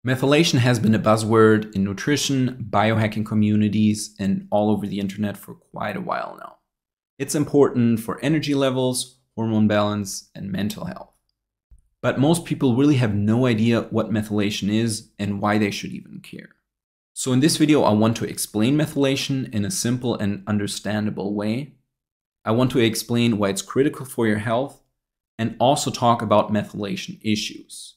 Methylation has been a buzzword in nutrition, biohacking communities, and all over the internet for quite a while now. It's important for energy levels, hormone balance, and mental health. But most people really have no idea what methylation is and why they should even care. So in this video, I want to explain methylation in a simple and understandable way. I want to explain why it's critical for your health and also talk about methylation issues.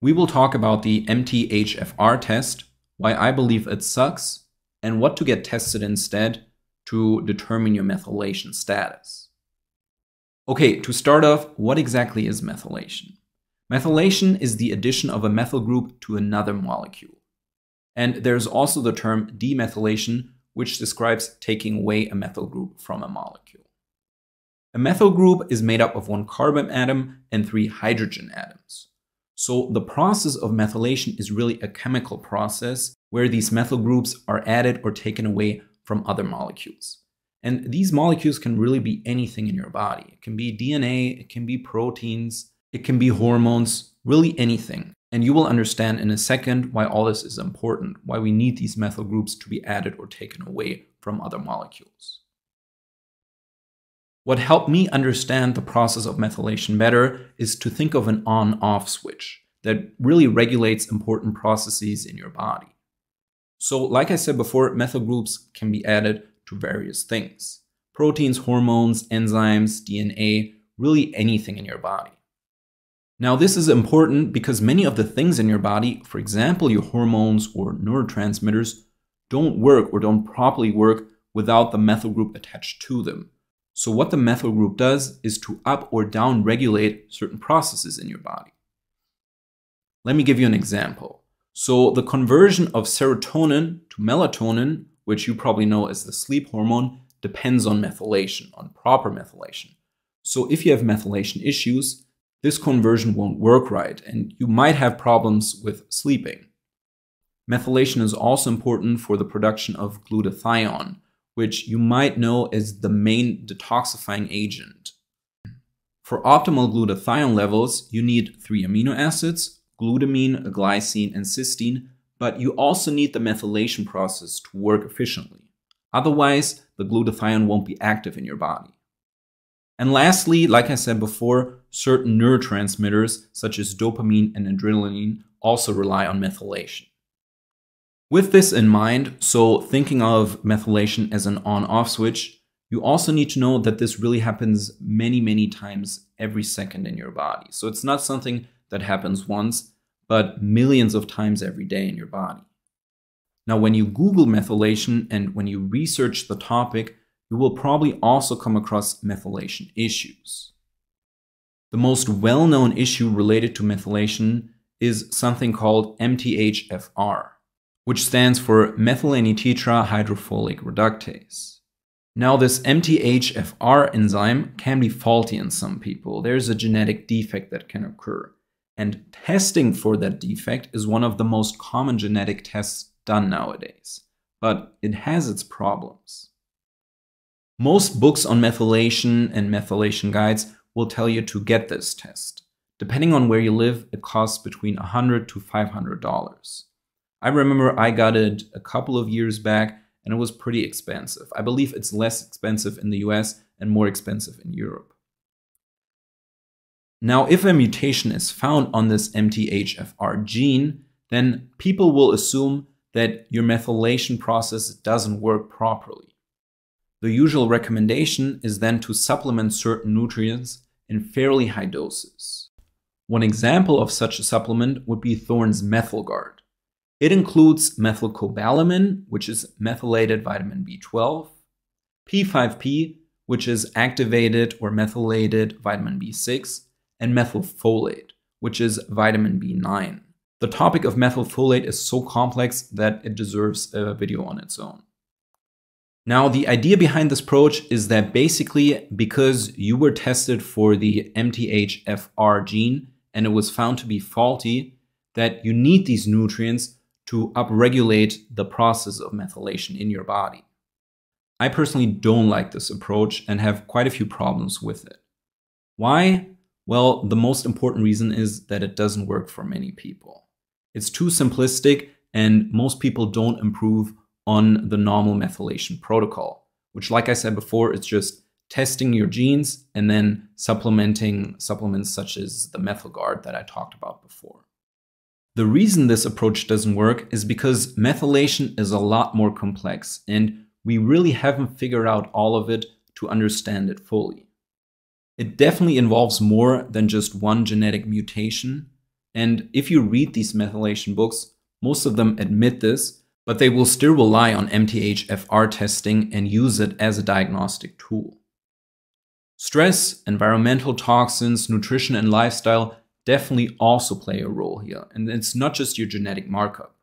We will talk about the MTHFR test, why I believe it sucks, and what to get tested instead to determine your methylation status. Okay, to start off, what exactly is methylation? Methylation is the addition of a methyl group to another molecule. And there's also the term demethylation, which describes taking away a methyl group from a molecule. A methyl group is made up of one carbon atom and 3 hydrogen atoms. So the process of methylation is really a chemical process where these methyl groups are added or taken away from other molecules. And these molecules can really be anything in your body. It can be DNA, it can be proteins, it can be hormones, really anything. And you will understand in a second why all this is important, why we need these methyl groups to be added or taken away from other molecules. What helped me understand the process of methylation better is to think of an on-off switch that really regulates important processes in your body. So like I said before, methyl groups can be added to various things. Proteins, hormones, enzymes, DNA, really anything in your body. Now this is important because many of the things in your body, for example your hormones or neurotransmitters, don't work or don't properly work without the methyl group attached to them. So what the methyl group does is to up or down regulate certain processes in your body. Let me give you an example. So the conversion of serotonin to melatonin, which you probably know as the sleep hormone, depends on methylation, on proper methylation. So if you have methylation issues, this conversion won't work right and you might have problems with sleeping. Methylation is also important for the production of glutathione, which you might know as the main detoxifying agent. For optimal glutathione levels, you need 3 amino acids, glutamine, glycine, and cysteine, but you also need the methylation process to work efficiently. Otherwise, the glutathione won't be active in your body. And lastly, like I said before, certain neurotransmitters such as dopamine and adrenaline also rely on methylation. With this in mind, so thinking of methylation as an on-off switch, you also need to know that this really happens many times every second in your body. So it's not something that happens once, but millions of times every day in your body. Now, when you Google methylation and when you research the topic, you will probably also come across methylation issues. The most well-known issue related to methylation is something called MTHFR, which stands for methylene-tetrahydrofolate reductase. Now this MTHFR enzyme can be faulty in some people. There's a genetic defect that can occur. And testing for that defect is one of the most common genetic tests done nowadays. But it has its problems. Most books on methylation and methylation guides will tell you to get this test. Depending on where you live, it costs between $100 to $500. I remember I got it a couple of years back and it was pretty expensive. I believe it's less expensive in the US and more expensive in Europe. Now, if a mutation is found on this MTHFR gene, then people will assume that your methylation process doesn't work properly. The usual recommendation is then to supplement certain nutrients in fairly high doses. One example of such a supplement would be Thorne's MethylGuard. It includes methylcobalamin, which is methylated vitamin B12, P5P, which is activated or methylated vitamin B6, and methylfolate, which is vitamin B9. The topic of methylfolate is so complex that it deserves a video on its own. Now, the idea behind this approach is that basically because you were tested for the MTHFR gene and it was found to be faulty, that you need these nutrients to upregulate the process of methylation in your body. I personally don't like this approach and have quite a few problems with it. Why? Well, the most important reason is that it doesn't work for many people. It's too simplistic, and most people don't improve on the normal methylation protocol, which, like I said before, is just testing your genes and then supplementing supplements such as the MethylGuard that I talked about before. The reason this approach doesn't work is because methylation is a lot more complex, and we really haven't figured out all of it to understand it fully. It definitely involves more than just one genetic mutation, and if you read these methylation books, most of them admit this, but they will still rely on MTHFR testing and use it as a diagnostic tool. Stress, environmental toxins, nutrition, and lifestyle definitely also play a role here, and it's not just your genetic markup.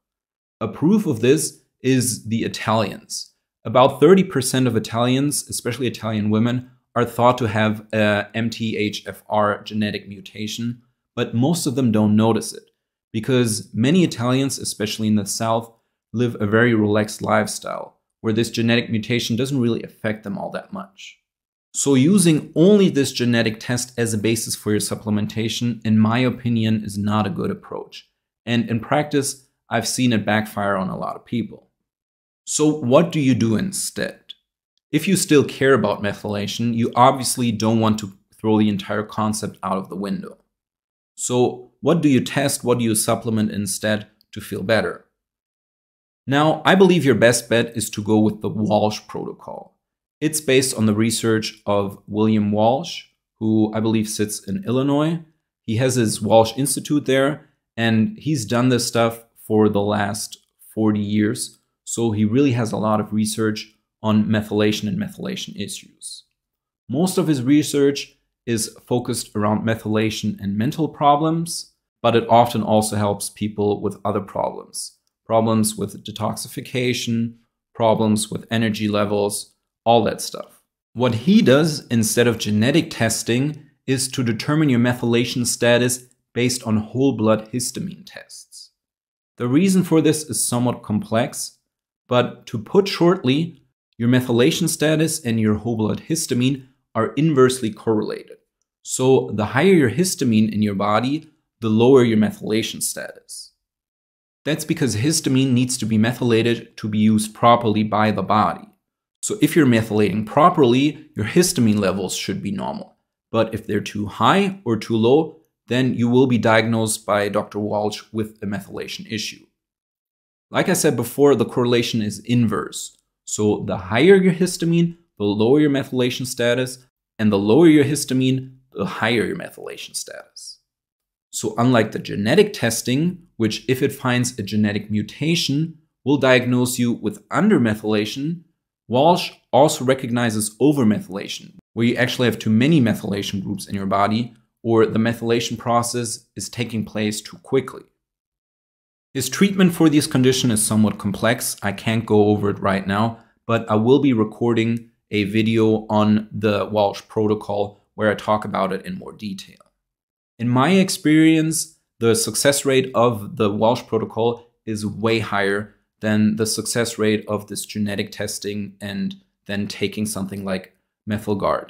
A proof of this is the Italians. About 30% of Italians, especially Italian women, are thought to have a MTHFR genetic mutation, but most of them don't notice it because many Italians, especially in the South, live a very relaxed lifestyle where this genetic mutation doesn't really affect them all that much. So using only this genetic test as a basis for your supplementation, in my opinion, is not a good approach. And in practice, I've seen it backfire on a lot of people. So what do you do instead? If you still care about methylation, you obviously don't want to throw the entire concept out of the window. So what do you test? What do you supplement instead to feel better? Now, I believe your best bet is to go with the Walsh protocol. It's based on the research of William Walsh, who I believe sits in Illinois. He has his Walsh Institute there, and he's done this stuff for the last 40 years. So he really has a lot of research on methylation and methylation issues. Most of his research is focused around methylation and mental problems, but it often also helps people with other problems. Problems with detoxification, problems with energy levels, all that stuff. What he does instead of genetic testing is to determine your methylation status based on whole blood histamine tests. The reason for this is somewhat complex, but to put shortly, your methylation status and your whole blood histamine are inversely correlated. So the higher your histamine in your body, the lower your methylation status. That's because histamine needs to be methylated to be used properly by the body. So if you're methylating properly, your histamine levels should be normal. But if they're too high or too low, then you will be diagnosed by Dr. Walsh with a methylation issue. Like I said before, the correlation is inverse. So the higher your histamine, the lower your methylation status, and the lower your histamine, the higher your methylation status. So unlike the genetic testing, which if it finds a genetic mutation, will diagnose you with undermethylation, Walsh also recognizes overmethylation, where you actually have too many methylation groups in your body, or the methylation process is taking place too quickly. His treatment for this condition is somewhat complex. I can't go over it right now, but I will be recording a video on the Walsh protocol where I talk about it in more detail. In my experience, the success rate of the Walsh protocol is way higher than the success rate of this genetic testing and then taking something like MethylGuard.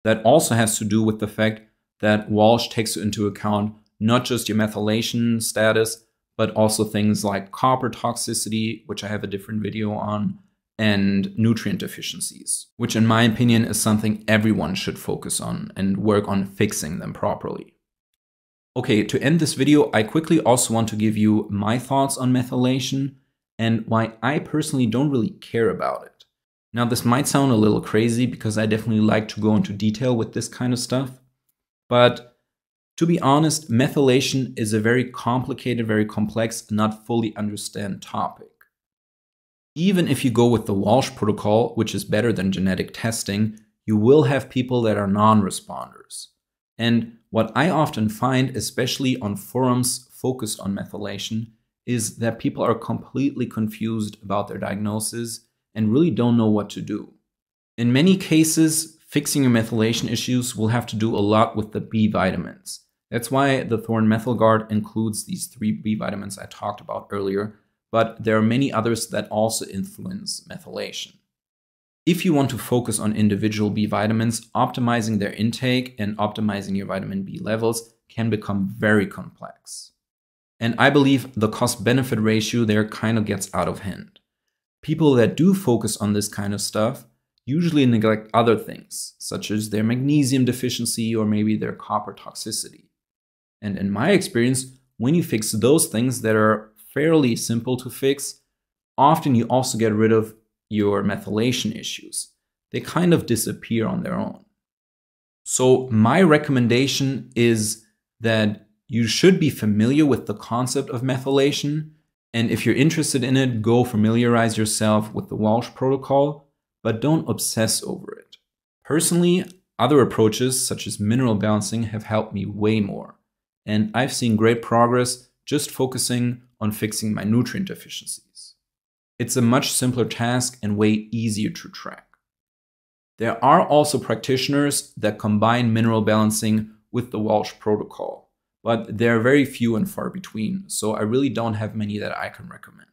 That also has to do with the fact that Walsh takes into account not just your methylation status, but also things like copper toxicity, which I have a different video on, and nutrient deficiencies, which in my opinion is something everyone should focus on and work on fixing them properly. Okay, to end this video, I quickly also want to give you my thoughts on methylation and why I personally don't really care about it. Now, this might sound a little crazy because I definitely like to go into detail with this kind of stuff, but to be honest, methylation is a very complicated, very complex, not fully understood topic. Even if you go with the Walsh protocol, which is better than genetic testing, you will have people that are non-responders. And what I often find, especially on forums focused on methylation, is that people are completely confused about their diagnosis and really don't know what to do. In many cases, fixing your methylation issues will have to do a lot with the B vitamins. That's why the Thorne MethylGuard includes these 3 B vitamins I talked about earlier, but there are many others that also influence methylation. If you want to focus on individual B vitamins, optimizing their intake and optimizing your vitamin B levels can become very complex. And I believe the cost-benefit ratio there kind of gets out of hand. People that do focus on this kind of stuff usually neglect other things, such as their magnesium deficiency or maybe their copper toxicity. And in my experience, when you fix those things that are fairly simple to fix, often you also get rid of your methylation issues. They kind of disappear on their own. So my recommendation is that you should be familiar with the concept of methylation. And if you're interested in it, go familiarize yourself with the Walsh protocol, but don't obsess over it. Personally, other approaches such as mineral balancing have helped me way more. And I've seen great progress just focusing on fixing my nutrient deficiencies. It's a much simpler task and way easier to track. There are also practitioners that combine mineral balancing with the Walsh protocol, but they're very few and far between, so I really don't have many that I can recommend.